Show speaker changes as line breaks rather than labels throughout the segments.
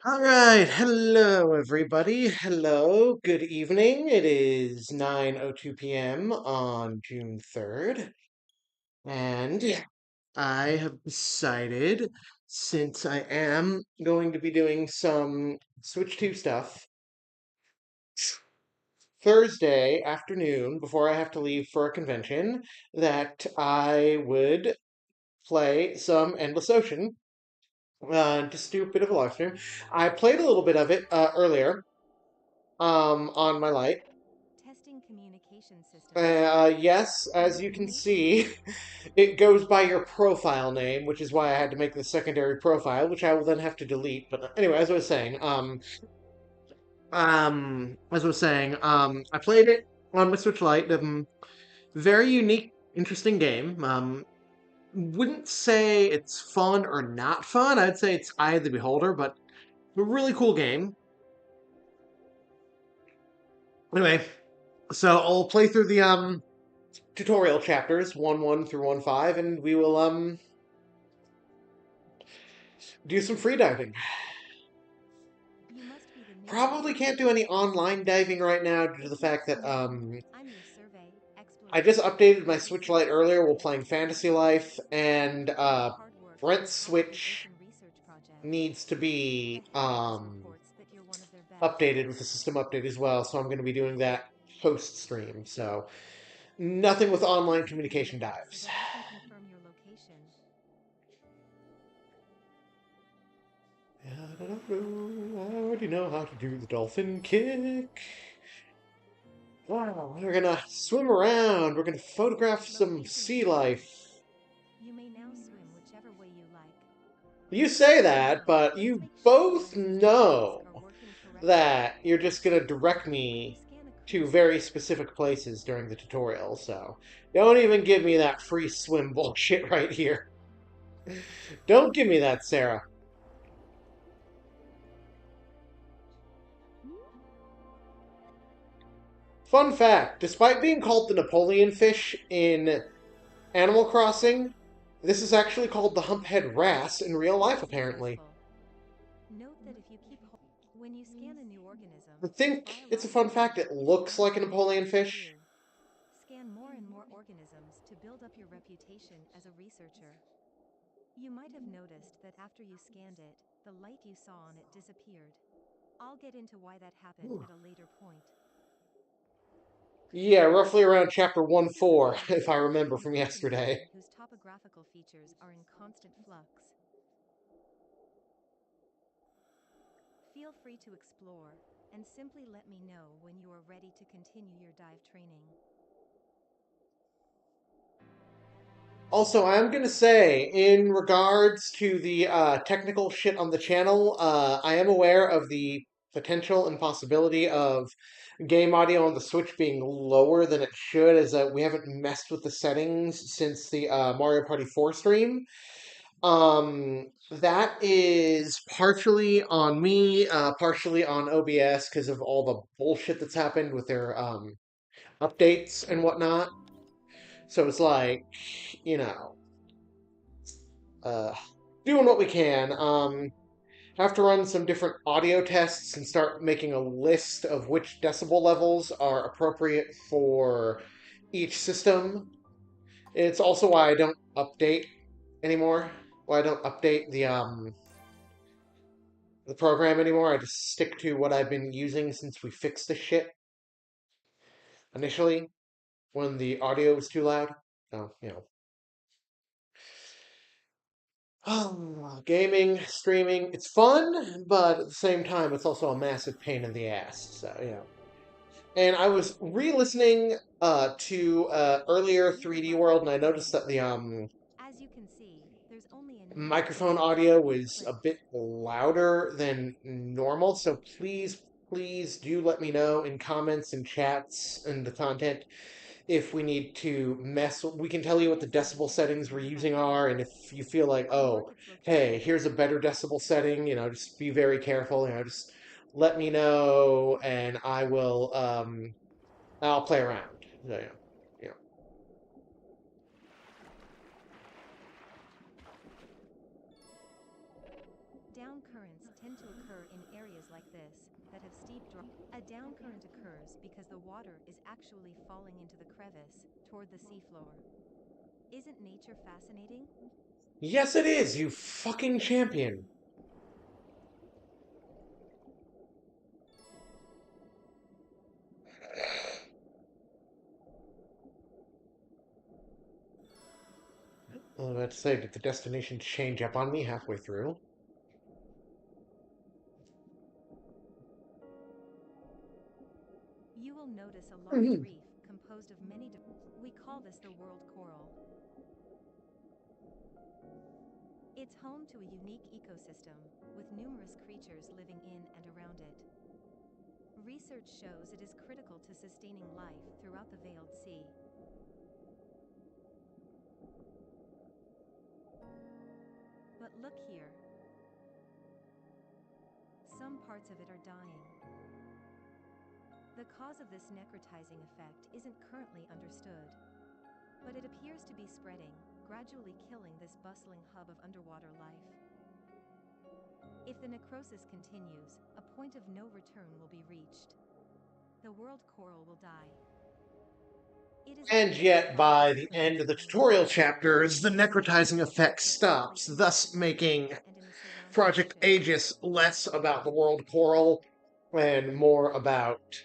All right, hello everybody. Hello, good evening. It is 9:02 p.m. on June 3rd, and I have decided since I am going to be doing some Switch 2 stuff Thursday afternoon before I have to leave for a convention that I would play some Endless Ocean. Just do a bit of a live stream. I played a little bit of it earlier on my light.
Testing communication systems.
Yes, as you can see, it goes by your profile name, which is why I had to make the secondary profile, which I will then have to delete. But anyway, as I was saying, I played it on my Switch Lite. Very unique, interesting game. Wouldn't say it's fun or not fun. I'd say it's eye of the beholder, but a really cool game. Anyway, so I'll play through the tutorial chapters 1-1 through 1-5, and we will do some free diving.
You must be the new
Probably can't do any online diving right now due to the fact that
I'm your survey,
I just
exploration,
updated my Switch Lite
research,
earlier while playing
education.
Fantasy Life, and
Your hard work
Brent's
has helped the
Switch
Ocean Research Project.
needs to
The
be
headquarters reports that you're one of their best.
updated with the system update as well, so I'm going to be doing that post stream. So nothing with online communication
Good, so
dives.
that I can confirm your location.
I already know how to do the dolphin kick. Wow, we're gonna swim around. We're gonna photograph some
Location
sea
confirmed.
life.
You may now swim whichever way you like.
You say that,
Now,
but
let's
you
make sure the
both
lenses and brakes
know
are working correctly.
that you're just gonna direct
When you
me
scan a
to
cruise
very
site,
specific places during the tutorial, so don't even give me that free swim bullshit right here. Don't give me that, Sarah. Fun fact, despite being called the Napoleon fish in Animal Crossing, this is actually called the humphead wrasse in real life,
very
apparently.
successful. Note that if you keep when you scan a new organism,
I
its
think it's a fun
biological
fact, it
features
looks
must
like a
be
Napoleon
visible to
fish.
you. Scan more and more organisms to build up your reputation as a researcher. You might have noticed that after you scanned it, the light you saw on it disappeared. I'll get into why that happened
Ooh.
at a later point.
Yeah, roughly around chapter
This is
1-4, if
Guernsey,
I remember
an
from
ocean
yesterday.
region whose topographical features are in constant flux. Feel free to explore, and simply let me know when you are ready to continue your dive training.
Also, I'm gonna say, in regards to the technical shit on the channel, I am aware of the potential and possibility of game audio on the Switch being lower than it should, as we haven't messed with the settings since the Mario Party 4 stream. That is partially on me, partially on OBS because of all the bullshit that's happened with their updates and whatnot. So it's like, you know, uh, doing what we can. Have to run some different audio tests and start making a list of which decibel levels are appropriate for each system. It's also why I don't update anymore. Why I don't update the program anymore. I just stick to what I've been using since we fixed the shit initially when the audio was too loud. So, you know. Gaming, streaming, it's fun, but at the same time, it's also a massive pain in the ass. So, you know. And I was re-listening to earlier
New
3D World, and
arrival
I noticed that the
standby. As you can see, there's only a number of
microphone
buttons that
audio
can be
was a
clicked.
bit louder than normal. So please do let me know in comments and chats and the content if we need to mess. We can tell you what the
This
decibel
exit is
settings we're using
handicap
are, and
only.
if you feel like,
Mark
oh,
its
hey,
location.
here's a better decibel setting, just be very careful. Just let me know, and I'll play around. So, yeah.
Down Down currents tend to occur in areas like this, that have steep drop. A down current occurs because the water is actually falling into the crevice, toward the seafloor. Isn't nature fascinating?
Yes, it is, you fucking champion. I was about to say, did the destination change up on me halfway through?
You will notice a large reef composed of many. We call this the world coral. It's home to a unique ecosystem, with numerous creatures living in and around it. Research shows it is critical to sustaining life throughout the veiled sea. But look here. Some parts of it are dying. The cause of this necrotizing effect isn't currently understood, but it appears to be spreading, gradually killing this bustling hub of underwater life. If the necrosis continues, a point of no return will be reached. The world coral will die. It is
And
believed that
yet,
while
by
this
the
occurs
end of the
naturally,
tutorial chapters, the necrotizing effect
that likely
stops, thus
impacts the
making
reef and in the surrounding
Project
oceans.
Aegis less about the world coral and more about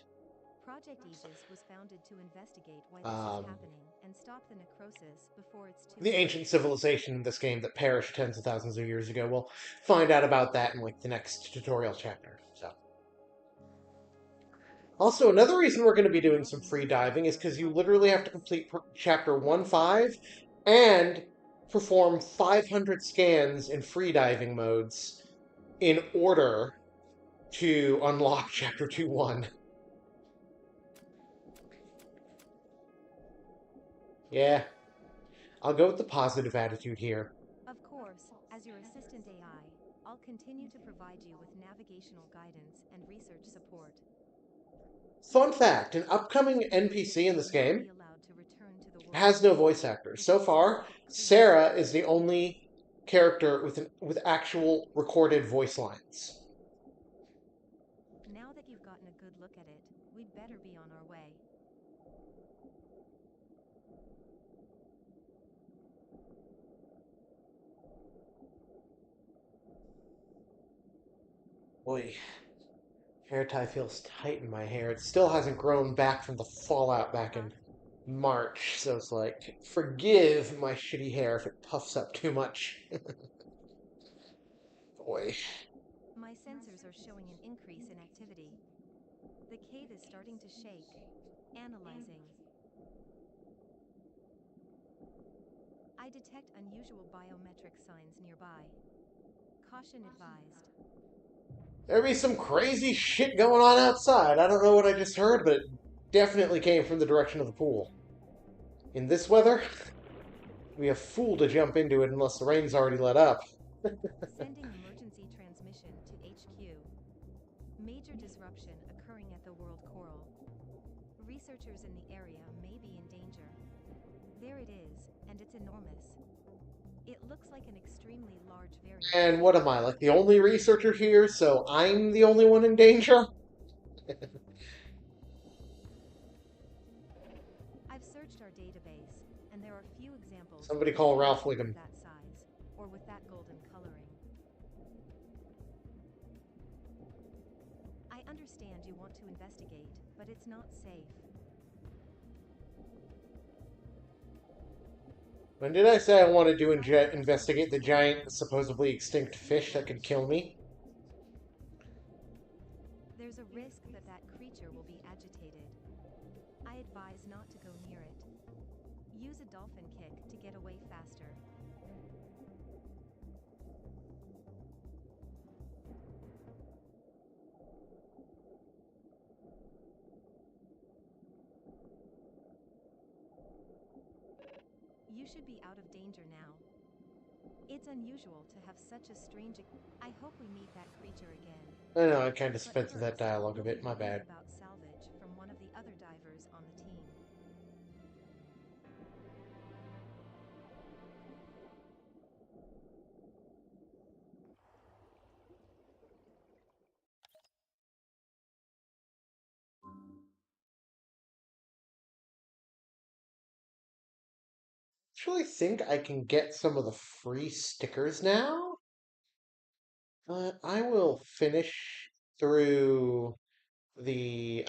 Project Aegis was founded to investigate why this is
um,
happening and stop the necrosis before it's too
the
late.
ancient civilization in this game that perished tens of thousands of years ago. We'll find out about that in like the next tutorial chapter. So, also another reason we're going to be doing some free diving is because you literally have to complete chapter 1.5 and perform 500 scans in free diving modes in order to unlock chapter 2.1. Yeah, I'll go with the positive attitude here.
Of course, as your assistant AI, I'll continue to provide you with navigational guidance and research support.
Fun fact, an upcoming
Future
NPC in
participants
this
may
game
be allowed to return to the world
has no
coral
voice actors.
with
So
a
far,
specific clearance
Sarah is the
request.
only character with actual recorded voice lines.
Now that you've gotten a good look at it, we'd better be on our way.
Boy, hair tie feels tight in my hair. It still hasn't grown back from the fallout back
Huh?
in March, so it's like, forgive my shitty hair if it puffs up too much. Boy.
My sensors are showing an increase in activity. The cave is starting to shake. Analyzing. I detect unusual biometric signs nearby. Caution advised.
There be some crazy shit going on outside. I don't know what I just heard, but it definitely came from the direction of the pool. In this weather, we a fool to jump into it unless the rain's already let up.
Sending emergency transmission to HQ. Major disruption occurring at the world coral. Researchers in the area may be in danger. There it is, and it's enormous. It looks like an extremely large variant.
And what am I, like the only researcher here, so I'm the only one in danger?
I've searched our database, and there are few examples of
Somebody
a
call
sea
Ralph
creature
Wiggum.
that size, or with that golden coloring. I understand you want to investigate, but it's not safe.
When did I say I wanted to investigate the giant, supposedly extinct fish that could kill me?
There's a risk that that creature will be agitated. I advise not to go near it. Use a dolphin kick to get away faster. You should be out of danger now. It's unusual to have such a strange. I hope we meet that creature again.
I know, I kind of
But
sped through that
first,
dialogue a
you'll be
bit, my
learning
bad.
about salvage from one of the other divers on the team.
actually think I can get some of the free stickers now, but I will finish through the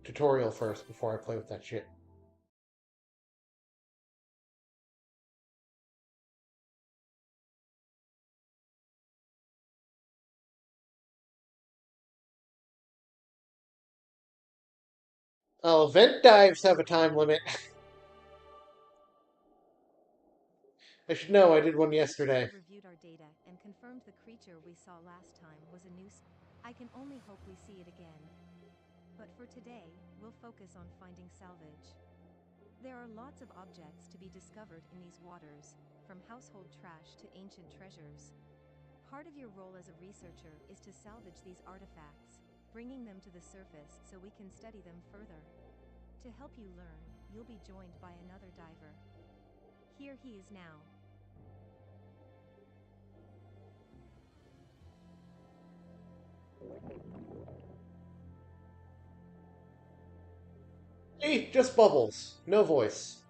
tutorial first before I play with that shit. Oh, vent dives have a time limit. I should know, I did one yesterday.
You've reviewed our data and confirmed the creature we saw last time was a new. I can only hope we see it again. But for today, we'll focus on finding salvage. There are lots of objects to be discovered in these waters, from household trash to ancient treasures. Part of your role as a researcher is to salvage these artifacts, bringing them to the surface so we can study them further. To help you learn, you'll be joined by another diver. Here he is now.
See, just bubbles, no voice.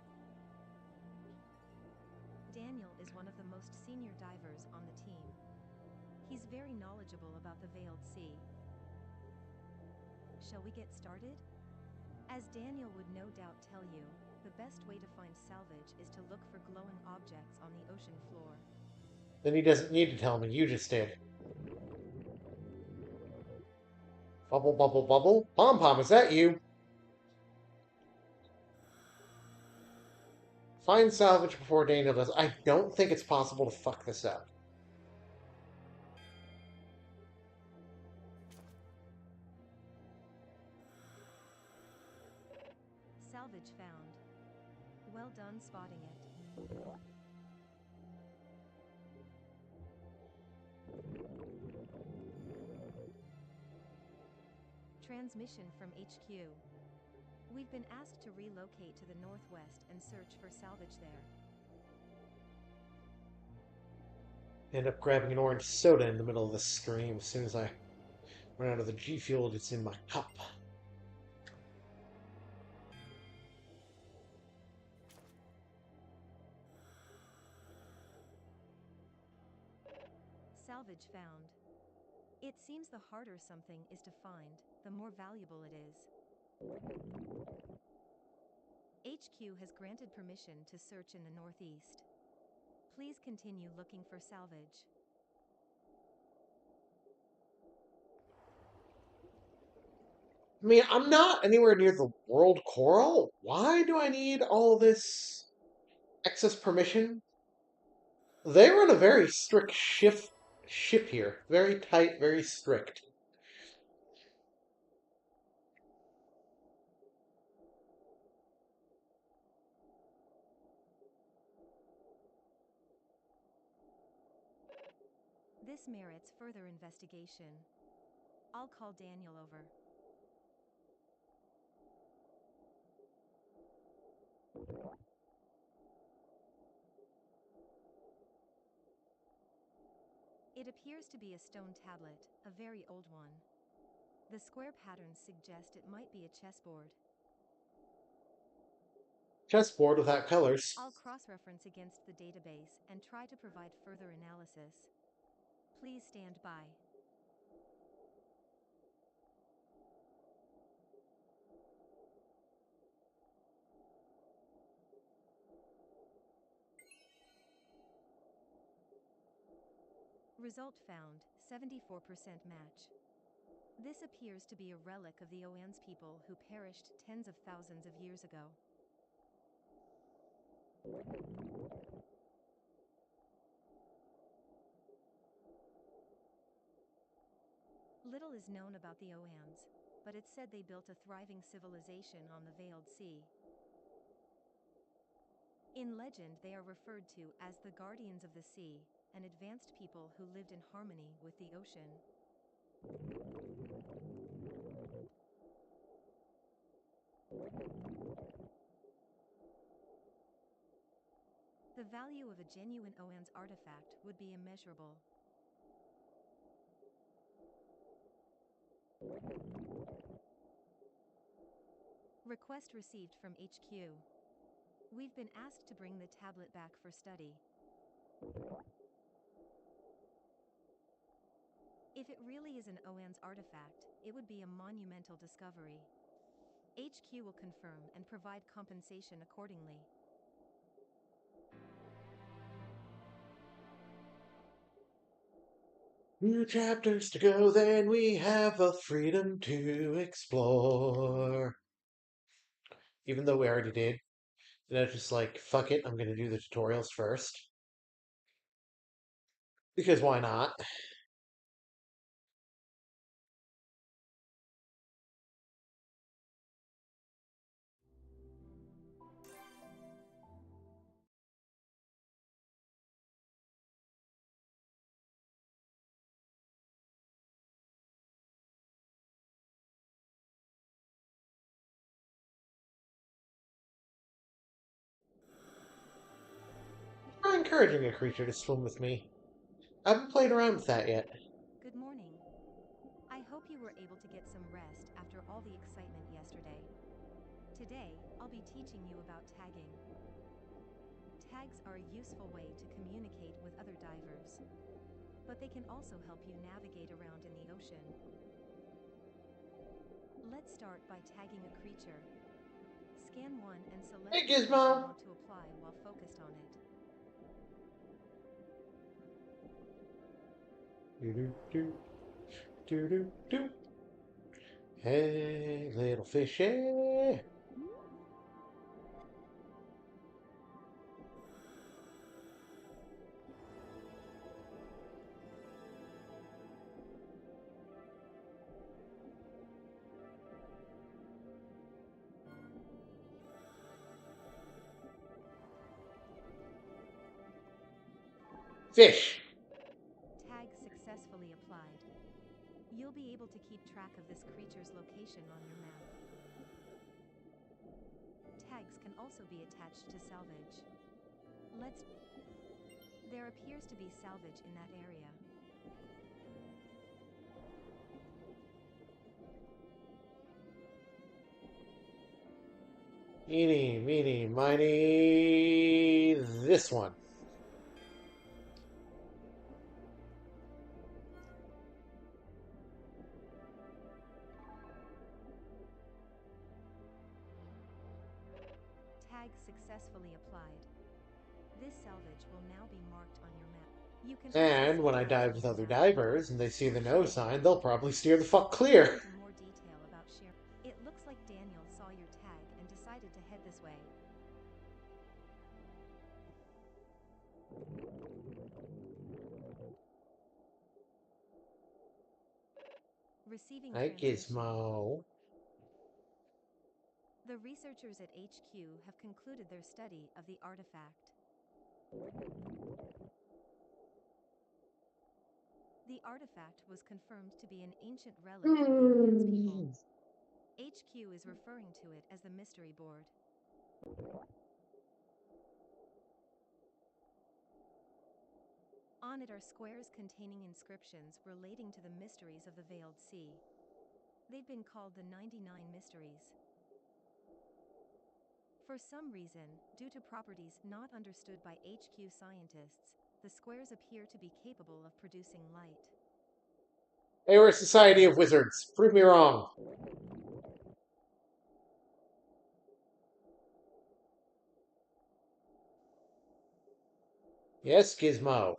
Daniel is one of the most senior divers on the team. He's very knowledgeable about the Veiled Sea. Shall we get started? As Daniel would no doubt tell you, the best way to find salvage is to look for glowing objects on the ocean floor.
Then he doesn't need to tell me, you just did. Bubble, bubble, bubble. Pom Pom, is that you? Find salvage before Daniel does. I don't think it's possible to fuck this up.
Salvage found. Well done spotting it. Transmission from HQ. We've been asked to relocate to the northwest and search for salvage there.
End up grabbing an orange soda in the middle of the stream as soon as I run out of the G Fuel that's in my cup.
Salvage found. It seems the harder something is to find, the more valuable it is. HQ has granted permission to search in the northeast. Please continue looking for salvage.
I mean, I'm not anywhere near the world coral. Why do I need all this excess permission? They run a very strict ship here. Very tight, very strict.
This merits further investigation. I'll call Daniel over. It appears to be a stone tablet, a very old one. The square patterns suggest it might be a chessboard.
Chessboard without colors.
I'll cross-reference against the database and try to provide further analysis. Please stand by. Result found, 74% match. This appears to be a relic of the Oan's people who perished tens of thousands of years ago. Little is known about the Oans, but it's said they built a thriving civilization on the Veiled Sea. In legend, they are referred to as the Guardians of the Sea, an advanced people who lived in harmony with the ocean. The value of a genuine Oan's artifact would be immeasurable. Request received from HQ. We've been asked to bring the tablet back for study. If it really is an OAN's artifact, it would be a monumental discovery. HQ will confirm and provide compensation accordingly.
New chapters to go, then we have the freedom to explore. Even though we already did. And I was just like, fuck it, I'm gonna do the tutorials first. Because why not? Try encouraging a creature to swim with me. I haven't played around with that yet.
Good morning. I hope you were able to get some rest after all the excitement yesterday. Today, I'll be teaching you about tagging. Tags are a useful way to communicate with other divers, but they can also help you navigate around in the ocean. Let's start by tagging a creature. Scan one and select
Hey,
the tag you
Gizmo!
want to apply while focused on it.
Do do do do do do. Hey, little fishy. Fish.
Tag successfully applied. You'll be able to keep track of this creature's location on your map. Tags can also be attached to salvage. There appears to be salvage in that area.
Eeny, meeny, miny. This one.
Tag successfully applied. This salvage will now be marked on your map. You can also
And
see
when I
marks
dive
on
with
your
other
map
divers and they see the no sign, they'll probably steer the fuck clear.
into more detail about sharing. It looks like Daniel saw your tag and decided to head this way. Receiving
Hi,
transmission.
Gizmo.
The researchers at HQ have concluded their study of the artifact. The artifact was confirmed to be an ancient relic of the OAN's people. HQ is referring to it as the Mystery Board. On it are squares containing inscriptions relating to the mysteries of the Veiled Sea. They've been called the 99 Mysteries. For some reason, due to properties not understood by HQ scientists, the squares appear to be capable of producing light.
They were a society of wizards. Prove me wrong. Yes, Gizmo.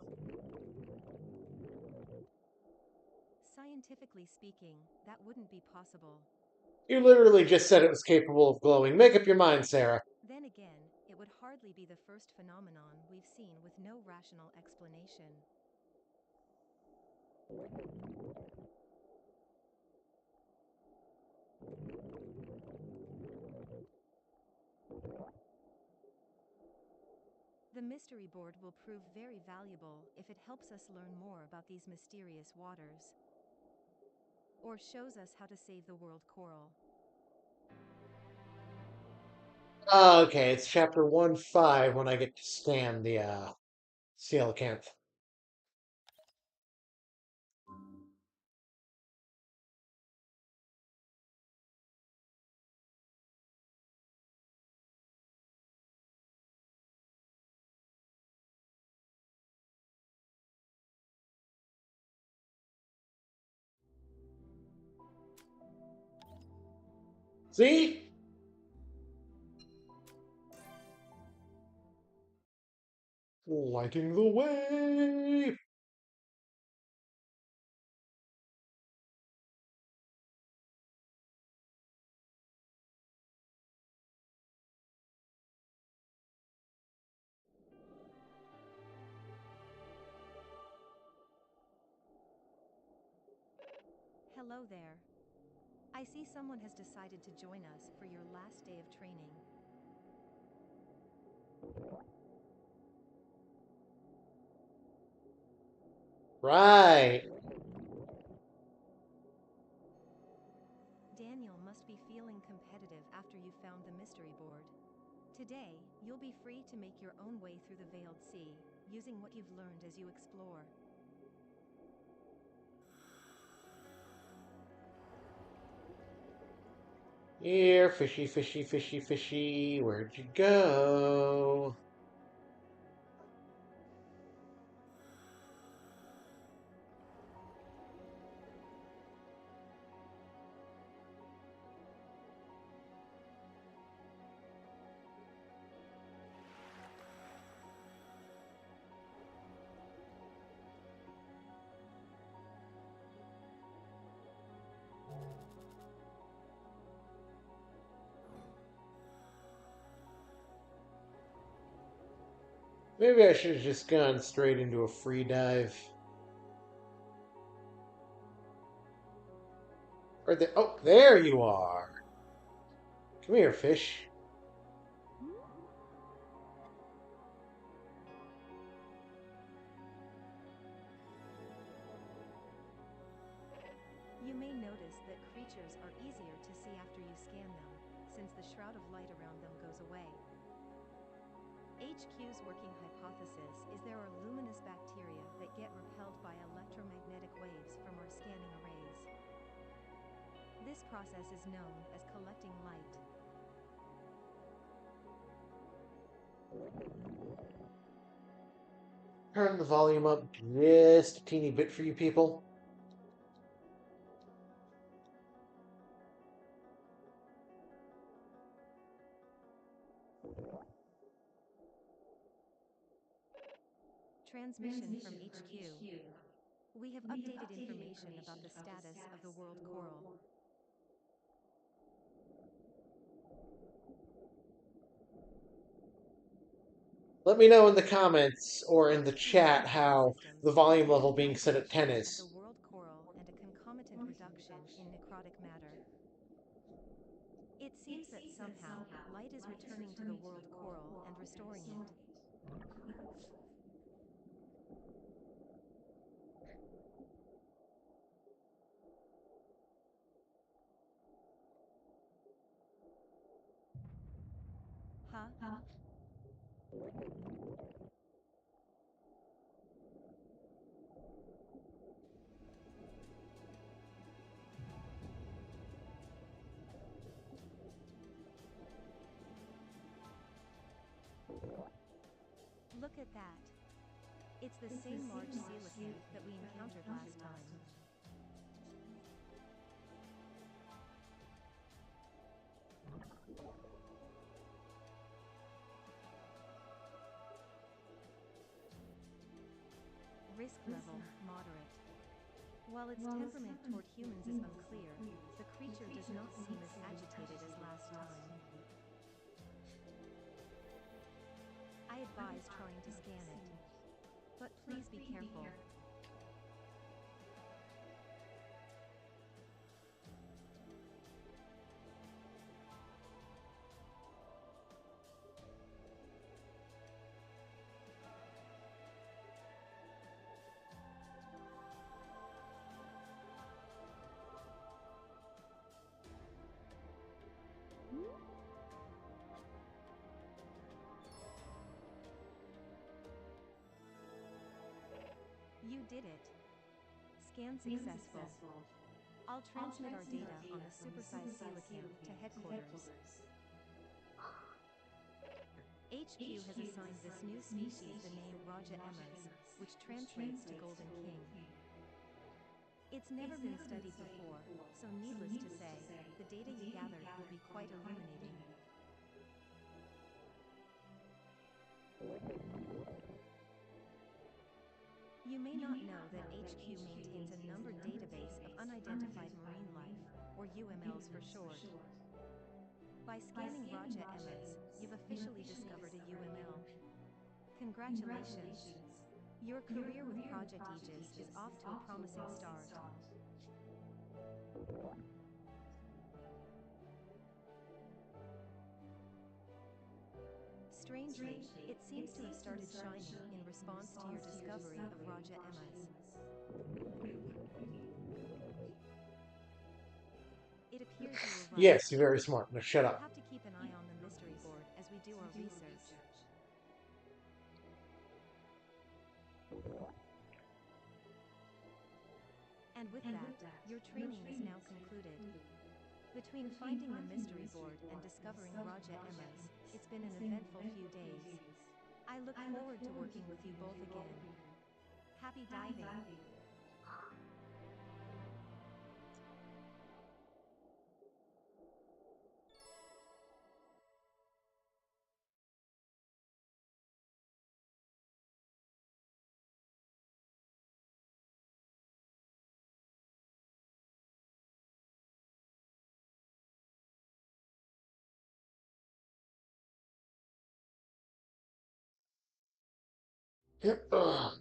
Scientifically speaking, that wouldn't be possible.
You literally just said it was capable of glowing. Make up your mind, Sarah.
Then again, it would hardly be the first phenomenon we've seen with no rational explanation. The mystery board will prove very valuable if it helps us learn more about these mysterious waters, or shows us how to save the world coral.
Okay, it's chapter 1-5 when I get to scan the coelacanth. See? Lighting the way.
Hello there. I see someone has decided to join us for your last day of training.
Right.
Daniel must be feeling competitive after you found the mystery board. Today, you'll be free to make your own way through the Veiled Sea, using what you've learned as you explore.
Here, fishy, fishy, fishy, fishy. Where'd you go? Maybe I should have just gone straight into a free dive. Or the oh, there you are. Come here, fish.
You may notice that creatures are easier to see after you scan them, since the shroud of light around them goes away. HQ's working hypothesis is there are luminous bacteria that get repelled by electromagnetic waves from our scanning arrays. This process is known as collecting light.
Turn the volume up just a teeny bit for you people.
Transmission from HQ. We have updated information about the status of the world coral.
Let me know in the comments or in the
Tracking
chat
life
how
systems
the
has
volume level
revealed
being set at 10
migration of the
is.
world coral and a concomitant reduction in necrotic matter. It seems that somehow, light is returning to the world coral and restoring it. Huh? Look at that. It's the same large coelacanth that we encountered last time. Risk level, moderate. While its temperament toward humans is unclear, the creature does not seem as agitated as last time. I advise trying to scan it. But please be careful. You did it. Scan successful. I'll transmit our data on the supersized coelacanth to headquarters. HQ has assigned this new species the name Raja Emmas, which translates to Golden King. It's never been studied before, so needless to say, the data you gathered will be quite illuminating. You may not know that HQ maintains a numbered database of unidentified marine life, or UMLs for short. By scanning Raja Emmas, you've officially discovered a UML. Congratulations! Your career with Project Aegis is off to a promising start. Strangely, it seems to have started shining in response to your discovery of Raja Emmas. It appears you were right.
Yes, you're very smart. Now shut
We'll
up.
have to keep an eye on the mystery board as we do our research. And with that, your training is now concluded. Between finding the mystery board and discovering Raja Emmas, it's been an eventful few days. I look forward to working with you both again. Happy diving!
Ugh.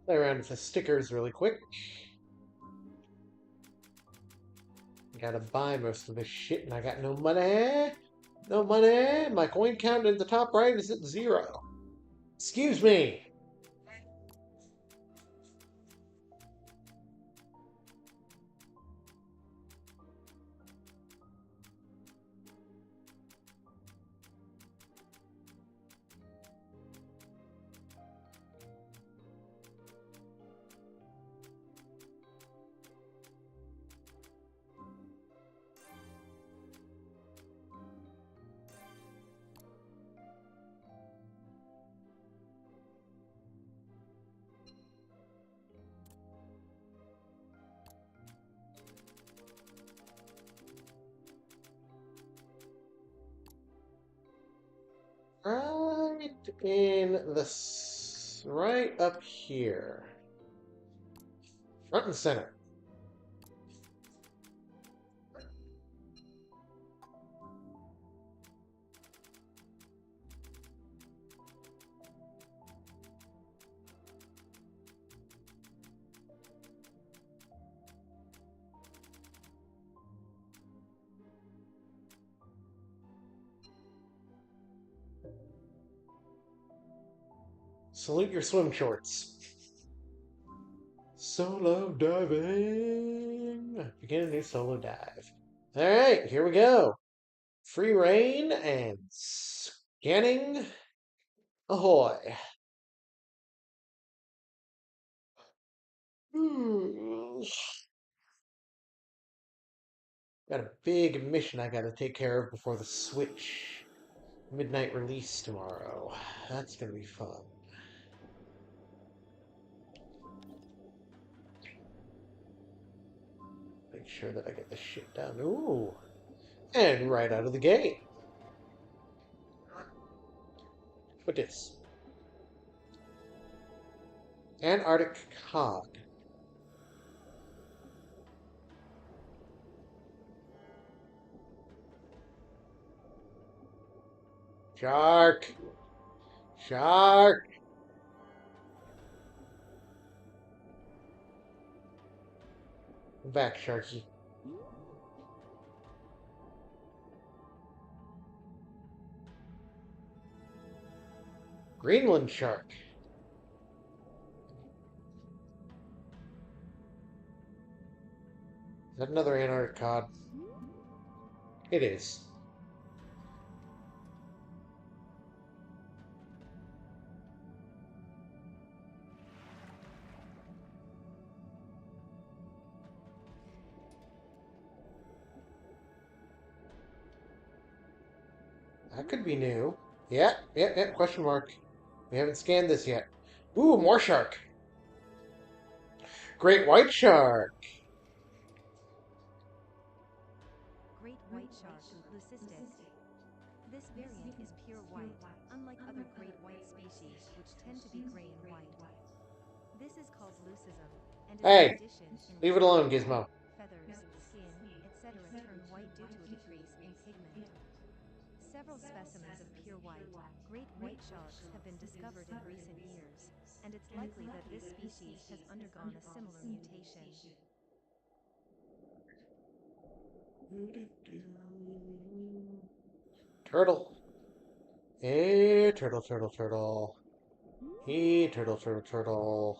Play around with the stickers really quick. Gotta buy most of this shit, and I got no money. No money. My coin count at the top right is at 0. Excuse me. Right in the... right up here. Front and center. Salute your swim shorts. Solo diving. Begin a new solo dive. Alright, here we go. Free reign and scanning. Ahoy. Got a big mission I gotta take care of before the Switch midnight release tomorrow. That's gonna be fun. Make sure that I get this shit done. Ooh. And right out of the gate. What this? Antarctic cod. Shark. Shark. Come back, Sharky. Greenland shark. Is that another Antarctic cod? It is. That could be new. Yeah, yeah, yeah, question mark. We haven't scanned this yet. Ooh, more shark. Great white shark.
Great white shark, leucistic. This variant is pure white, unlike other great white species which tend to be gray and white. This is called leucism, and is a
Hey,
condition in
leave
which
it
the
alone,
fur,
Gizmo.
feathers, skin, etc. turn white due to a decrease in pigment. Several specimens of pure white, great white sharks have been discovered in recent years, and it's likely that this species has undergone a similar mutation.
Turtle. Hey, turtle, turtle, turtle. Hey, turtle, turtle, turtle.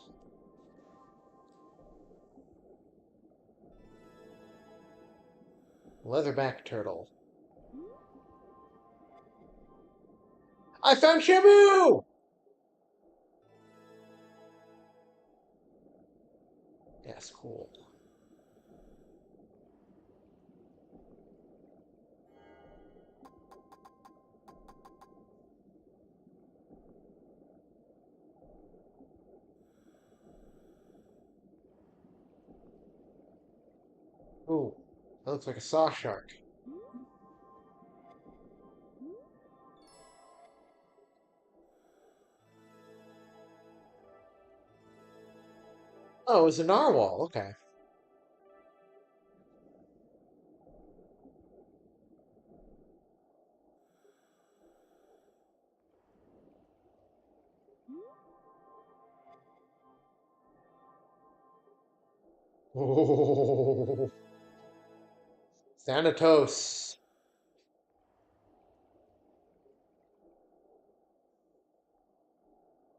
Leatherback turtle. I found Shamu! Yes, cool. Ooh, that looks like a saw shark. Oh, it was a narwhal. Okay. Oh, Thanatos.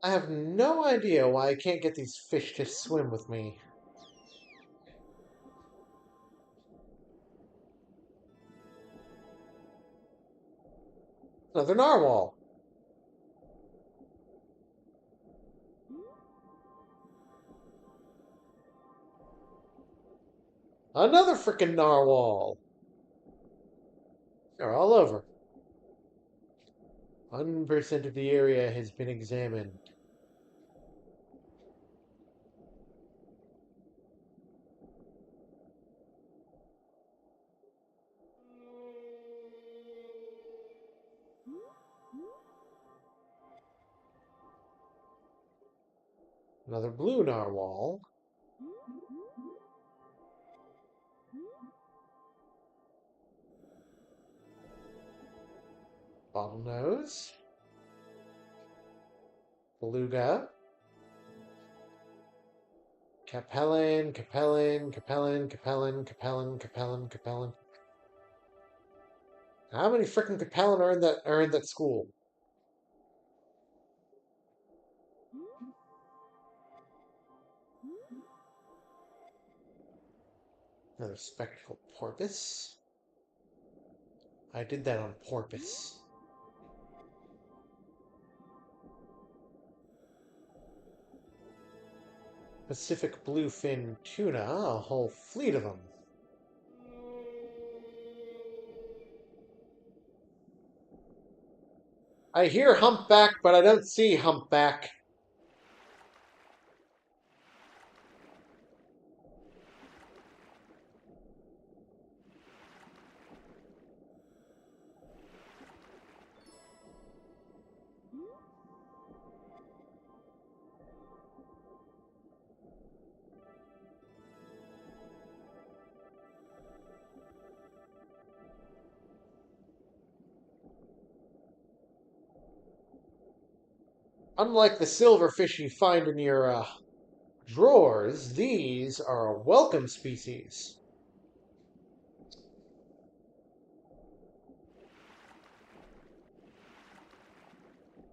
I have no idea why I can't get these fish to swim with me. Another narwhal. Another freaking narwhal. They're all over. 1% of the area has been examined. Another blue narwhal. Bottlenose. Beluga. Capellan, Capellan, Capellan, Capellan, Capellan, Capellan, Capellan. How many freaking Capellan are in that school? Another spectacled porpoise. I did that on porpoise. Pacific bluefin tuna, a whole fleet of them. I hear humpback, but I don't see humpback. Unlike the silverfish you find in your drawers, these are a welcome species.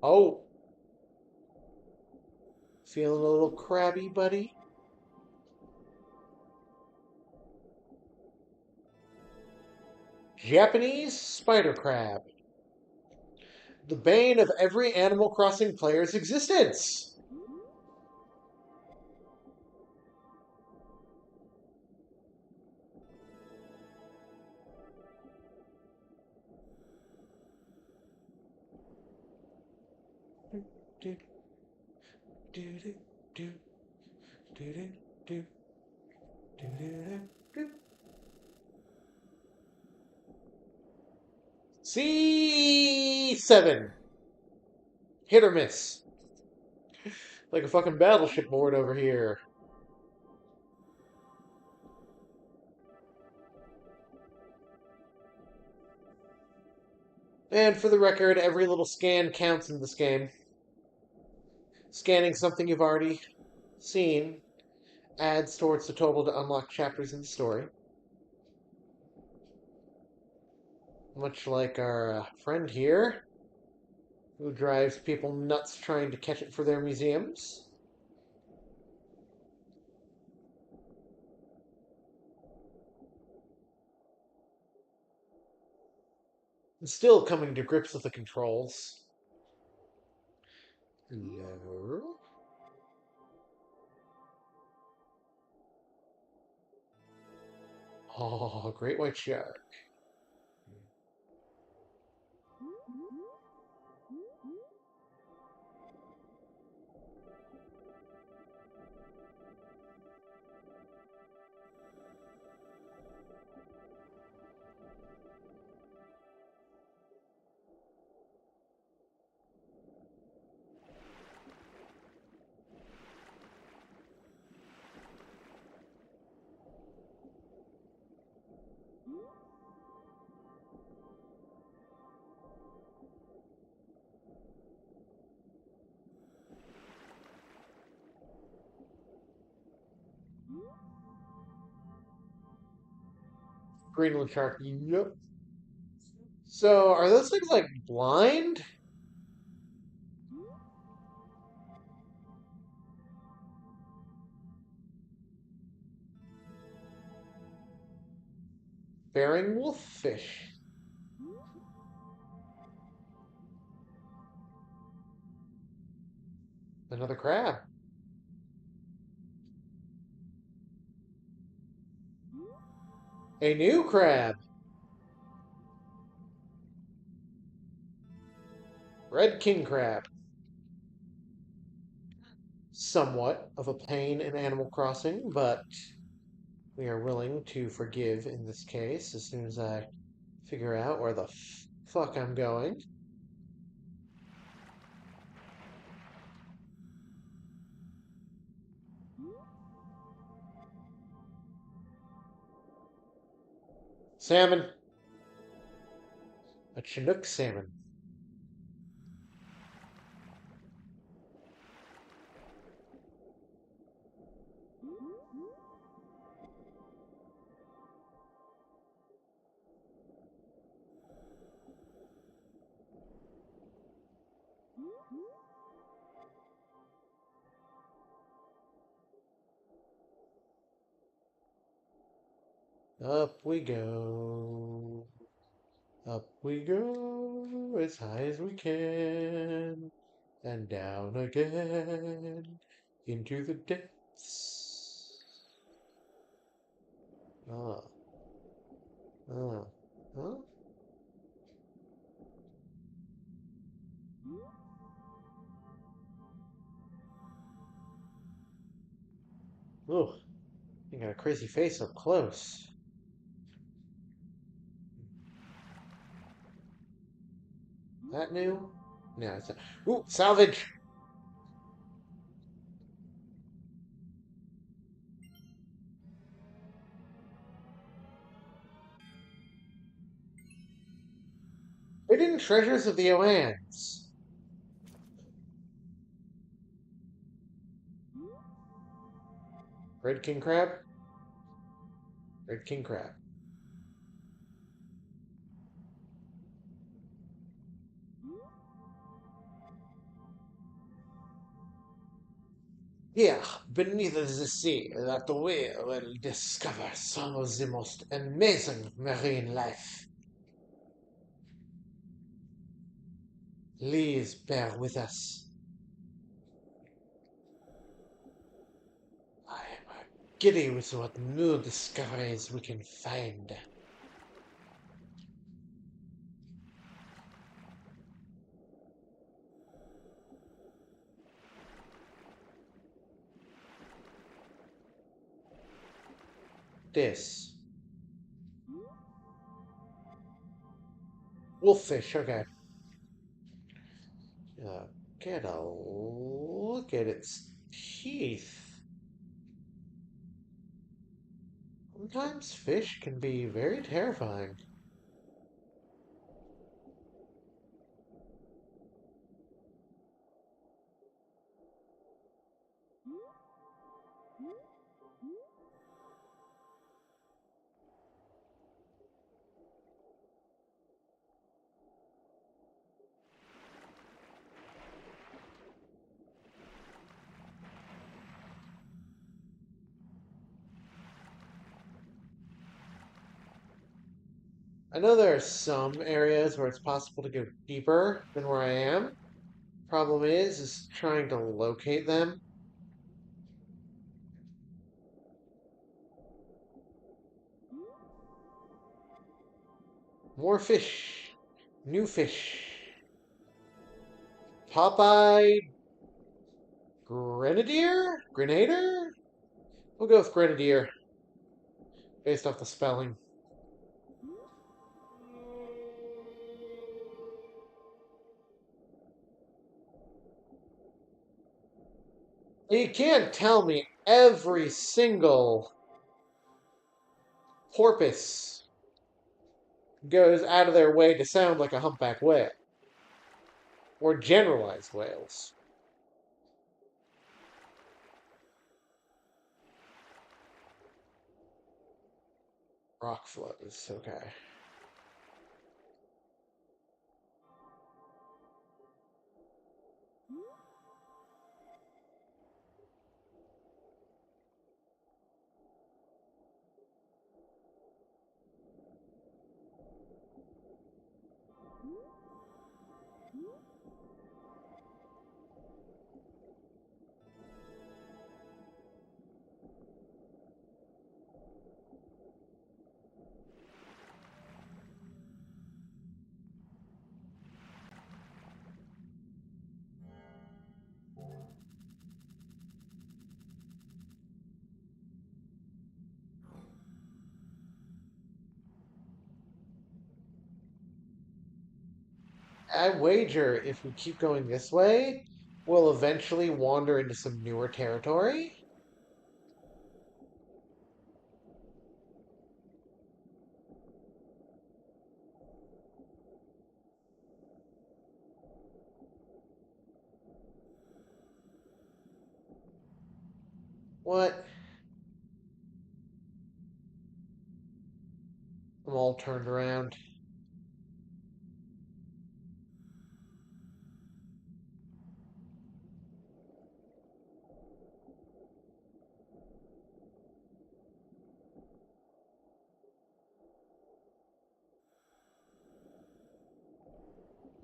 Oh, feeling a little crabby, buddy? Japanese spider crab. The bane of every Animal Crossing player's existence. do, do, do, do, do, do, do, do, do, do. C7. Hit or miss. Like a fucking battleship board over here. And for the record, every little scan counts in this game. Scanning something you've already seen adds towards the total to unlock chapters in the story. Much like our friend here, who drives people nuts trying to catch it for their museums. And still coming to grips with the controls. Hello? Oh, great white shark. Greenland shark. Yep. So, are those things like blind? Bearing wolffish. Another crab. A new crab. Red king crab. Somewhat of a pain in Animal Crossing, but we are willing to forgive in this case as soon as I figure out where the fuck I'm going. Salmon. A Chinook salmon. Up we go. Up we go as high as we can. And down again into the depths. Ah, ah, huh? Ugh, you got a crazy face up close. That new? No, it's not. Ooh, salvage! Hidden treasures of the Oans. Red king crab? Red king crab. Here, beneath the sea, that we will discover some of the most amazing marine life. Please bear with us. I am giddy with what new discoveries we can find. this? Wolffish, okay. Get a look at its teeth. Sometimes fish can be very terrifying. I know there are some areas where it's possible to go deeper than where I am. Problem is trying to locate them. More fish. New fish. Popeye Grenadier? Grenadier? We'll go with Grenadier, based off the spelling. You can't tell me every single porpoise goes out of their way to sound like a humpback whale. Or generalized whales. Rock flows, okay. I wager if we keep going this way, we'll eventually wander into some newer territory. What? I'm all turned around.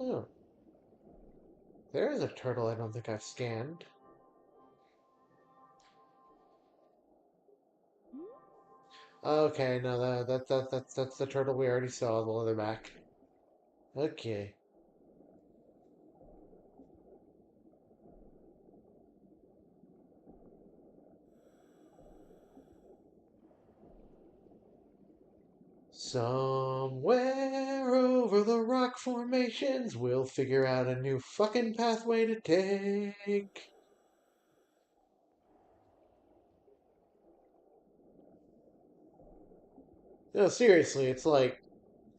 Oh, there's a turtle I don't think I've scanned. Okay, no, that's the turtle we already saw, the leatherback. Okay. Somewhere over the rock formations, we'll figure out a new fucking pathway to take. No, seriously, it's like,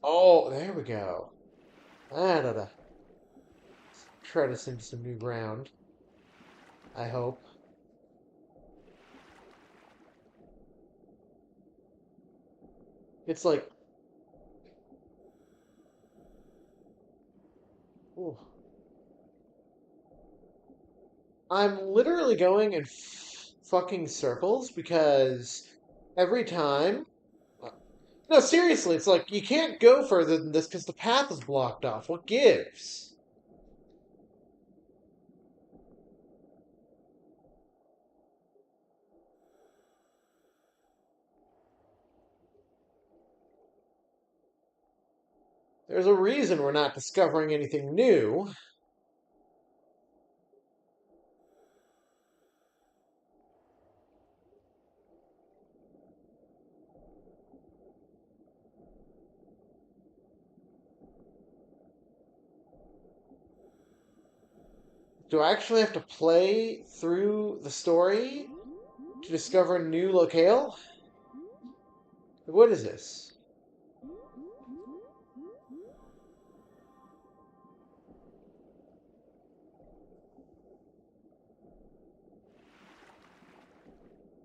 oh, there we go. I don't know. Tread us into some new ground. I hope. It's like, ooh. I'm literally going in fucking circles because every time. No, seriously, it's like you can't go further than this because the path is blocked off. What gives? There's a reason we're not discovering anything new. Do I actually have to play through the story to discover a new locale? What is this?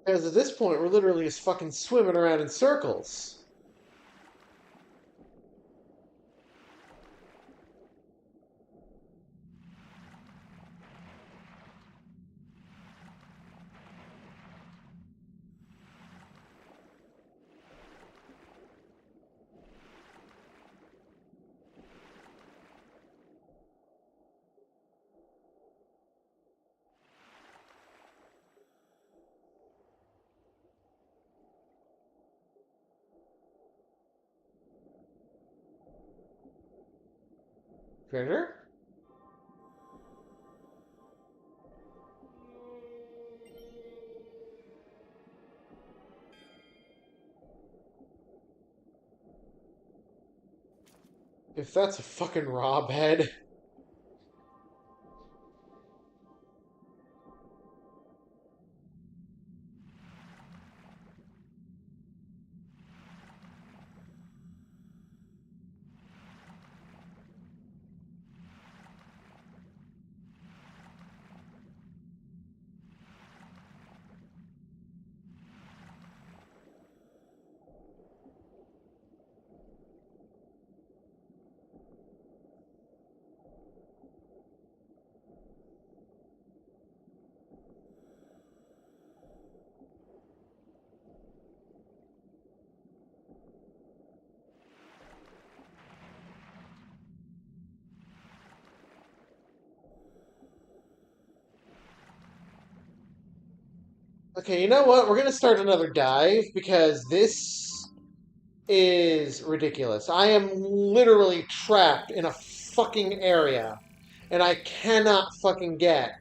Because at this point, we're literally just fucking swimming around in circles. Treasure? If that's a fucking Rob head. Okay, you know what? We're gonna start another dive because this is ridiculous. I am literally trapped in a fucking area and I cannot fucking get.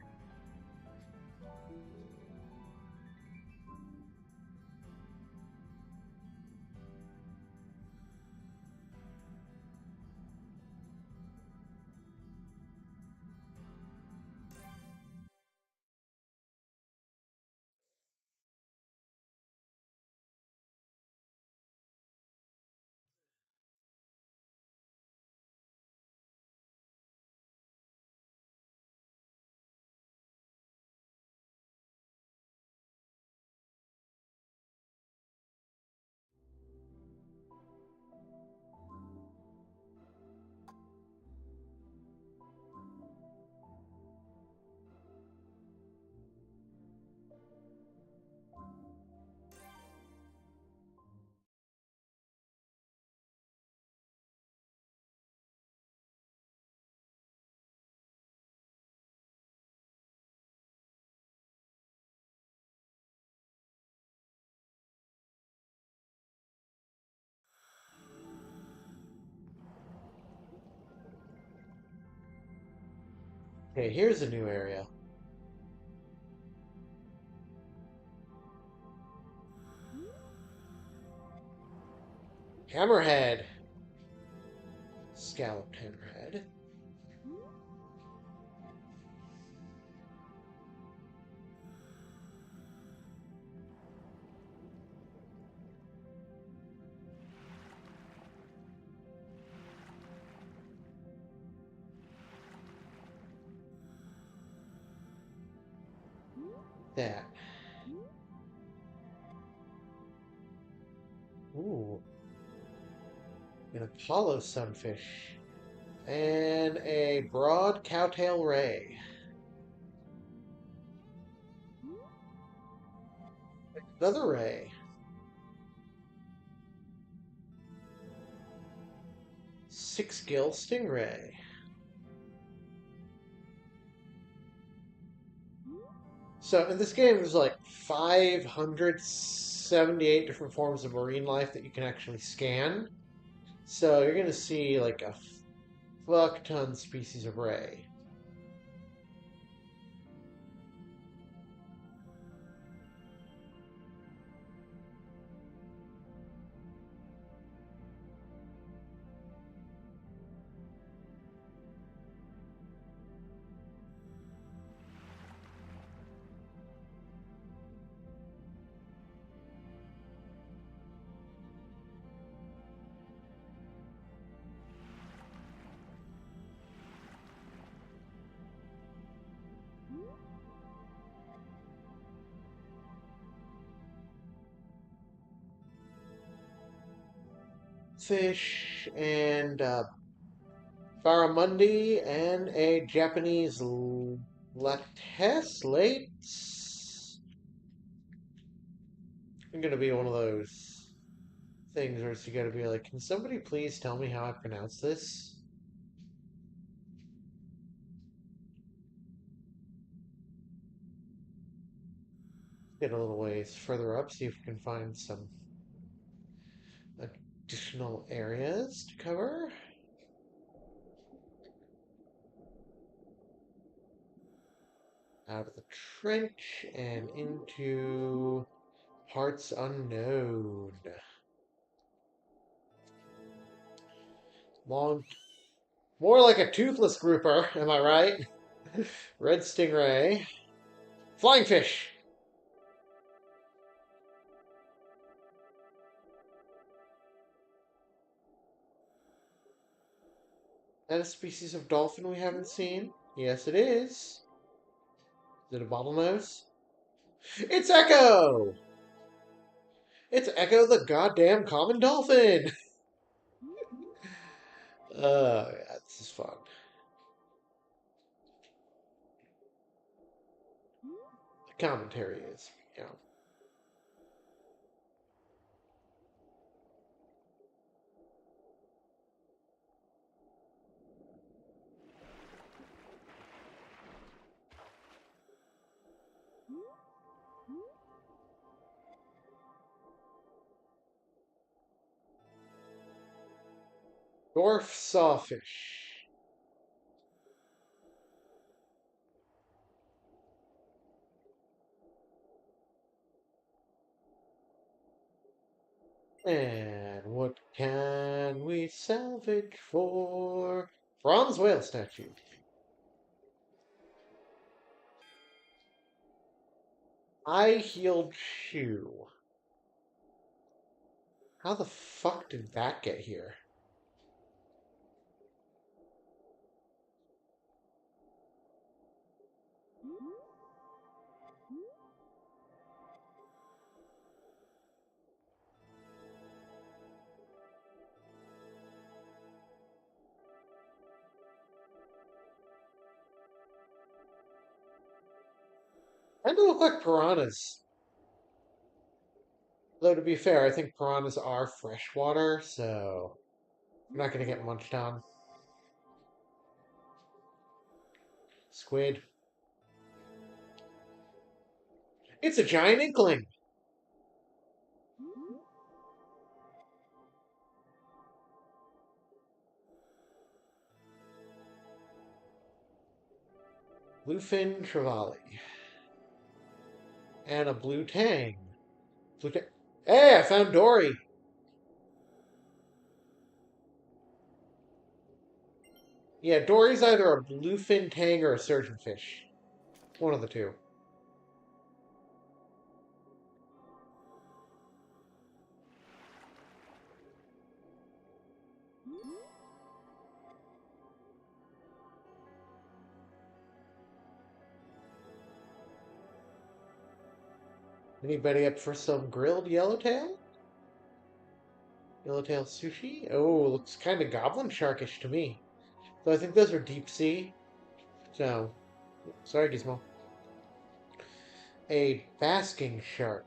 Okay, here's a new area. Hammerhead. Scalloped hammerhead. That. Ooh. An Apollo sunfish. And a broad cowtail ray. Another ray. 6-gill stingray. So in this game, there's like 578 different forms of marine life that you can actually scan. So you're gonna see like a fuck ton species of ray. fish, and barramundi, and a Japanese lattes late. I'm gonna be one of those things where you gotta be like, can somebody please tell me how I pronounce this? Get a little ways further up, see if we can find some additional areas to cover. Out of the trench and into parts unknown. Long, more like a toothless grouper, am I right? Red stingray. Flying fish! That a species of dolphin we haven't seen? Yes, it is. Is it a bottlenose? It's Echo! It's Echo the goddamn common dolphin! Yeah, this is fun. The commentary is, you know. Dwarf sawfish. And what can we salvage for? Bronze whale statue. Eye-healed shoe. How the fuck did that get here? Kind of look like piranhas. Though to be fair, I think piranhas are freshwater, so I'm not gonna get munched on. Squid. It's a giant inkling. Bluefin trevally. And a blue tang. Blue tang. Hey, I found Dory. Yeah, Dory's either a bluefin tang or a surgeonfish. One of the two. Anybody up for some grilled yellowtail? Yellowtail sushi? Oh, looks kind of goblin sharkish to me. So I think those are deep sea. So, sorry, Gizmo. A basking shark.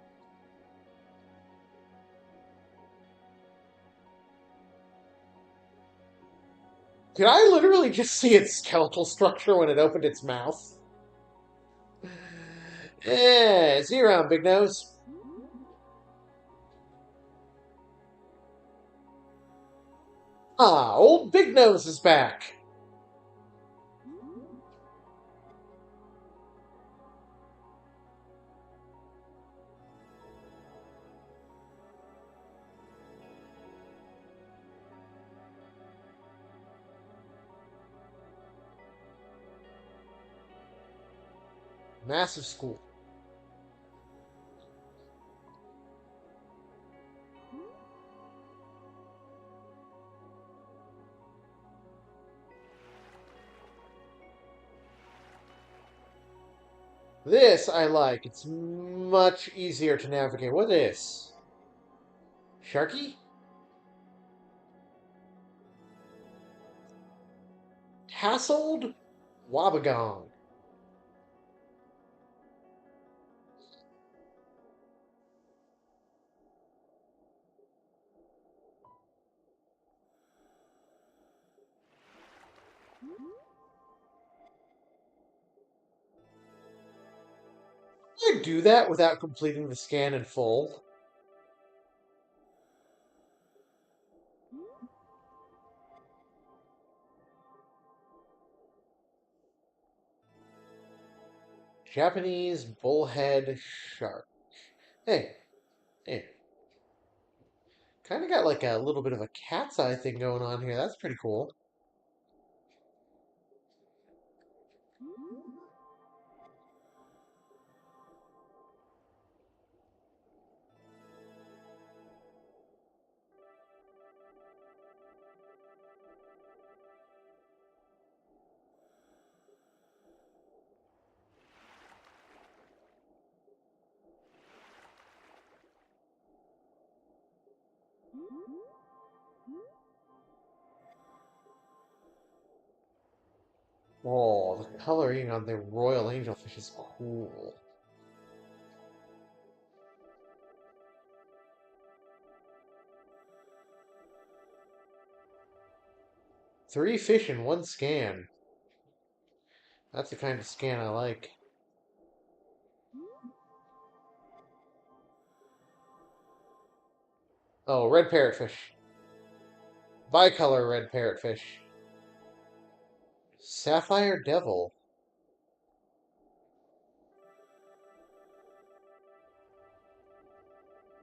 Did I literally just see its skeletal structure when it opened its mouth? See you around, Big Nose. Ah, old Big Nose is back. Massive school. This I like. It's much easier to navigate. What is this? Sharky? Tasseled Wabagong. Did I do that without completing the scan in full? Japanese bullhead shark. Hey, hey. Kind of got like a little bit of a cat's eye thing going on here. That's pretty cool. Oh, the coloring on the royal angelfish is cool. 3 fish in one scan. That's the kind of scan I like. Oh, red parrotfish. Bicolor red parrotfish. Sapphire devil.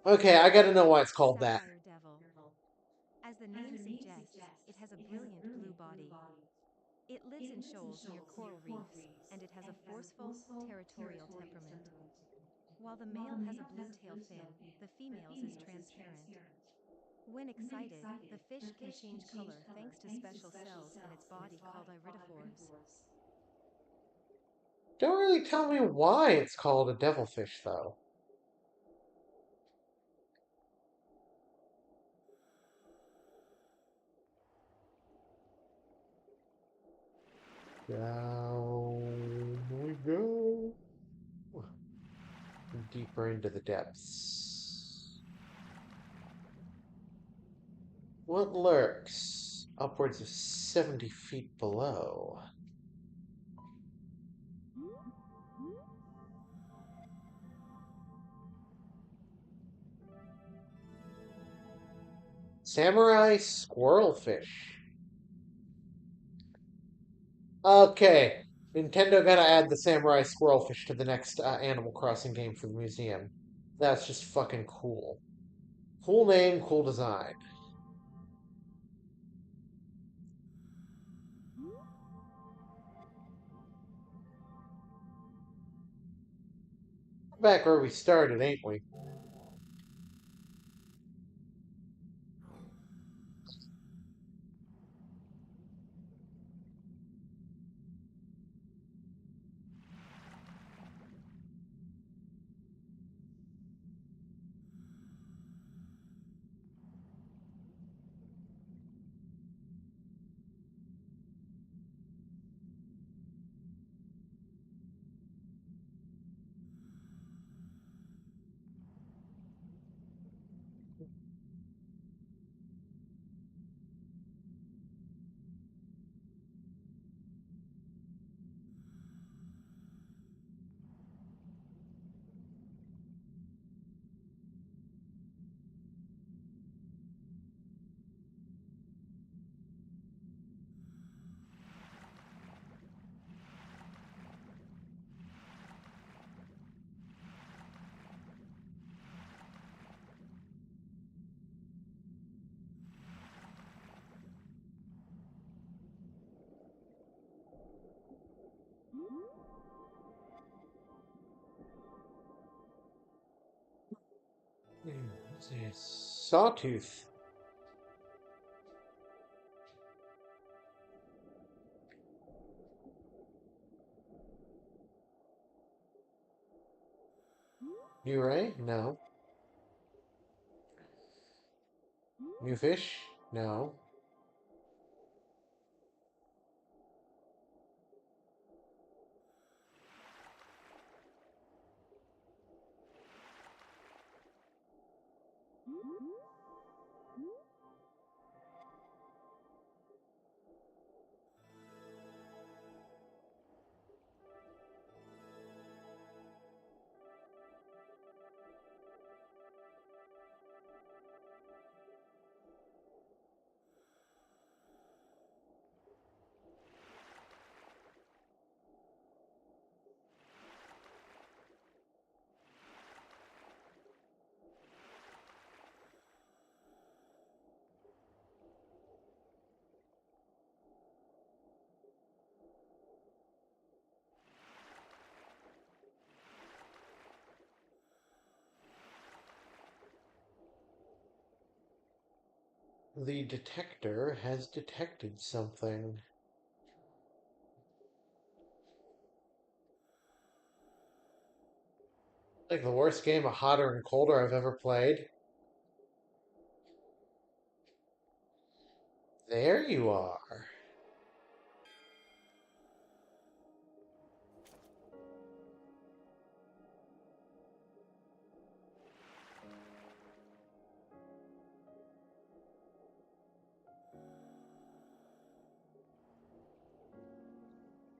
Okay, I gotta know why it's called that.
Sapphire Devil. As the name suggests, it has a brilliant blue body. It lives in shoals near coral reefs, and it has a forceful, territorial temperament. While the male has a blue tail fin, the female's is transparent. When excited, the fish can change color thanks to special cells in its body called iridophores.
Don't really tell me why it's called a devilfish, though. Down we go. Deeper into the depths. What lurks upwards of 70 feet below? Samurai squirrelfish. Okay, Nintendo gotta add the samurai squirrelfish to the next Animal Crossing game for the museum. That's just fucking cool. Cool name, cool design. Back where we started, ain't we? What's this? Sawtooth. New ray? No. New fish? No. The detector has detected something. Like the worst game of hotter and colder I've ever played. There you are.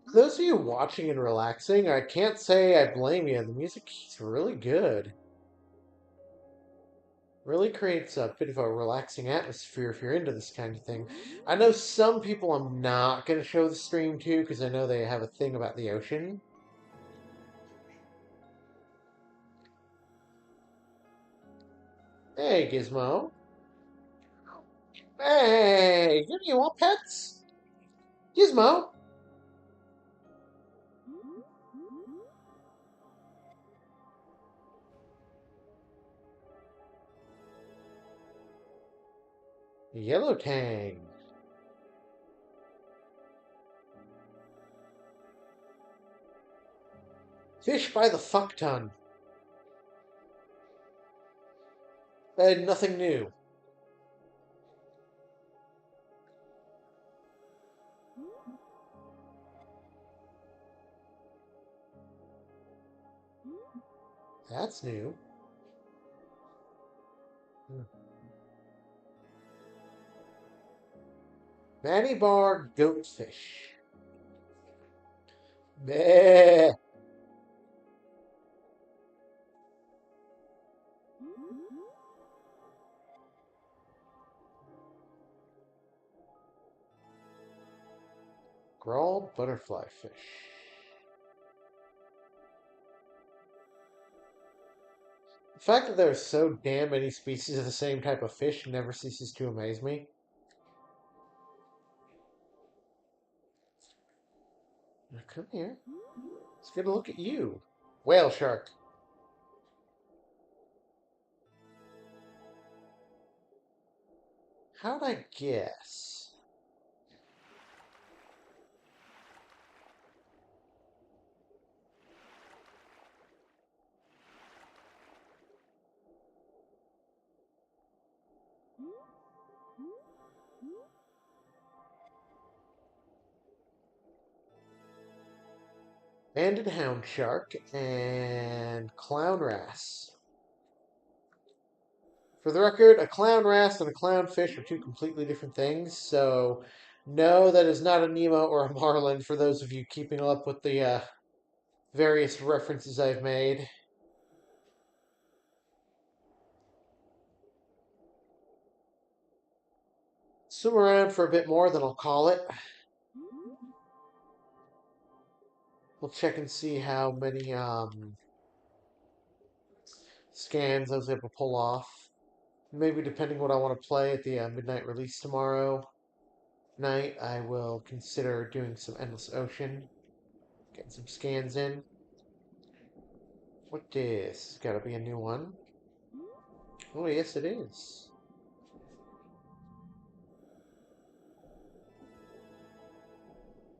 For those of you watching and relaxing, I can't say I blame you. The music is really good. Really creates a bit of a relaxing atmosphere if you're into this kind of thing. I know some people I'm not going to show the stream to because I know they have a thing about the ocean. Hey, Gizmo. Hey, you want pets? Gizmo. Yellow Tang. Fish by the fuck ton. Nothing new. That's new. Hmm. Manny Bar Goatfish. Meh. Grilled butterfly fish. The fact that there are so damn many species of the same type of fish never ceases to amaze me. Now come here. Let's get a look at you. Whale shark. How'd I guess? Banded hound shark and clown wrasse. For the record, a clown wrasse and a clownfish are two completely different things, so no, that is not a Nemo or a marlin for those of you keeping up with the various references I've made. Swim around for a bit more, then I'll call it. We'll check and see how many scans I was able to pull off. Maybe depending what I want to play at the midnight release tomorrow night, I will consider doing some Endless Ocean, getting some scans in. What this? Gotta be a new one. Oh, yes, it is.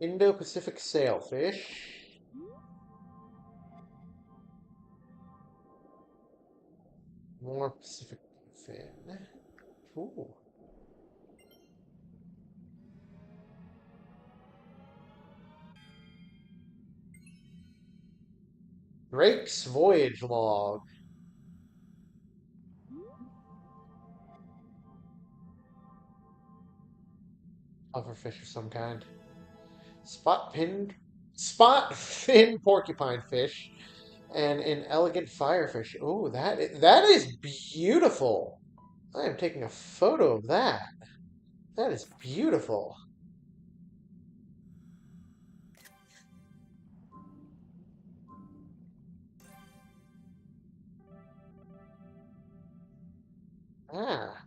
Indo-Pacific sailfish. More Pacific fin. Ooh. Drake's voyage log. Pufferfish of some kind. Spot fin porcupine fish, and an elegant firefish. Oh, that is beautiful. I am taking a photo of that. That is beautiful. Ah,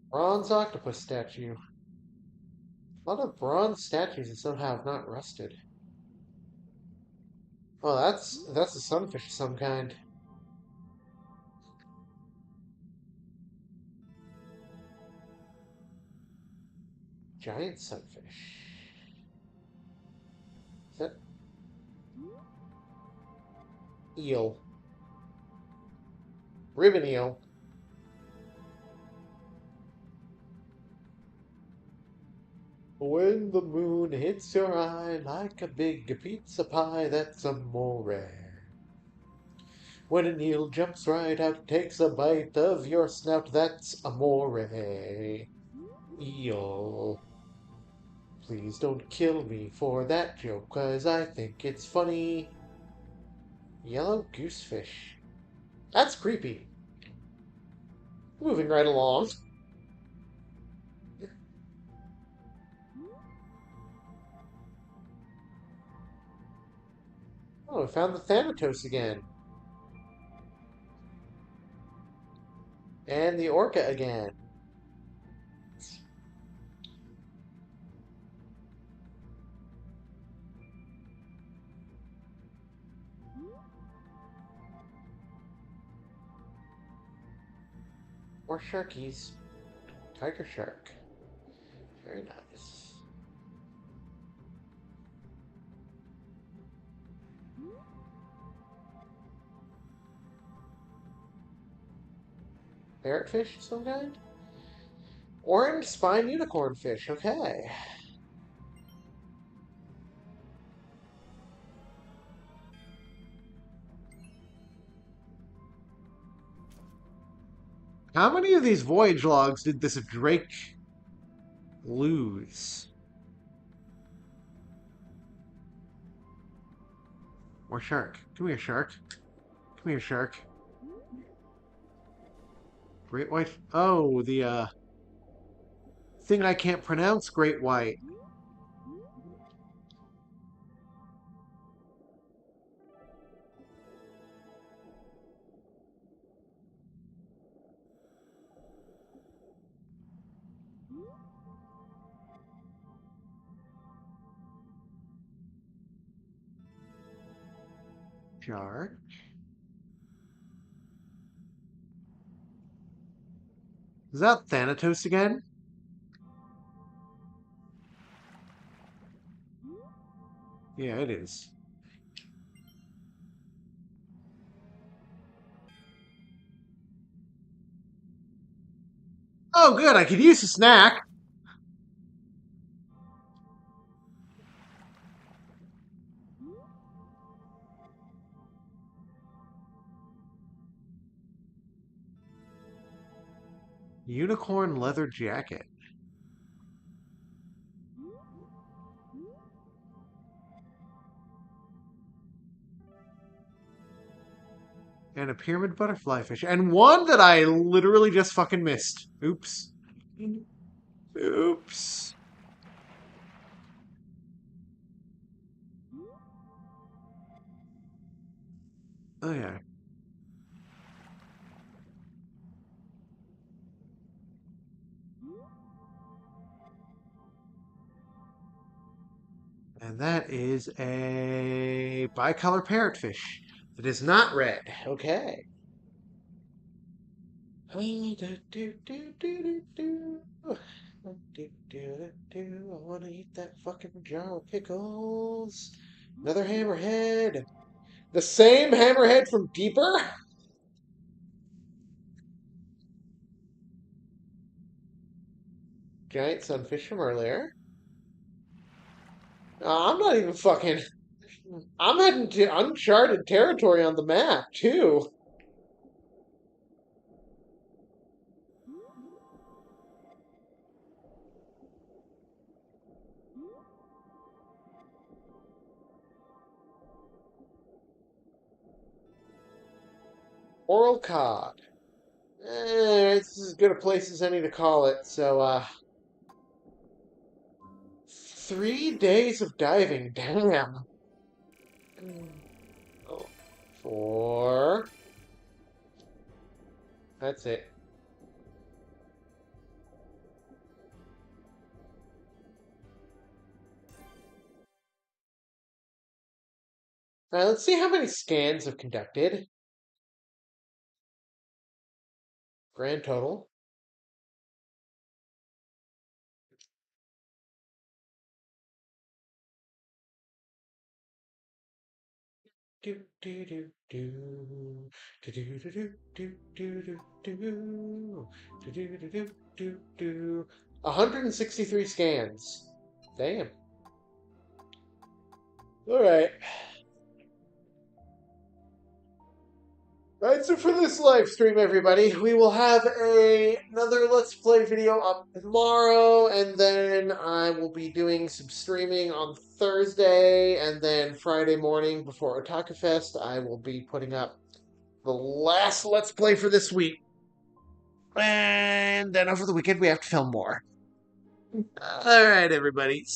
bronze octopus statue. A lot of bronze statues that somehow have not rusted. Oh, that's a sunfish of some kind. Giant sunfish. Is that eel? Ribbon eel. When the moon hits your eye like a big pizza pie, that's amore. When an eel jumps right out, takes a bite of your snout, that's amore. Eel. Please don't kill me for that joke, 'cause I think it's funny. Yellow goosefish. That's creepy. Moving right along. Oh, we found the Thanatos again. And the Orca again. More sharkies. Tiger shark. Very nice. Parrotfish of some kind? Orange spine unicorn fish. Okay. How many of these voyage logs did this Drake lose? Or shark? Come here, shark. Come here, shark. Great white. Oh, the thing I can't pronounce. Great white. Shark. Is that Thanatos again? Yeah, it is. Oh, good. I could use a snack. Unicorn leather jacket. And a pyramid butterfly fish. And one that I literally just fucking missed. Oops. Oops. Oh, yeah. And that is a bicolor parrotfish. It is not red. Okay. I want to eat that fucking jar of pickles. Another hammerhead. The same hammerhead from Deeper? Giant sunfish from earlier. I'm not even fucking. I'm heading to uncharted territory on the map, too. Oral cod. It's as good a place as any to call it. So, 3 days of diving. Damn. Oh, 4. That's it. Alright, let's see how many scans have conducted. Grand total. Do do do do do do do do do do do do do do do do do do. 163 scans. Damn. All right. Right, so for this live stream, everybody, we will have another Let's Play video up tomorrow, and then I will be doing some streaming on Thursday, and then Friday morning before Otaku Fest, I will be putting up the last Let's Play for this week. And then over the weekend, we have to film more. All right, everybody.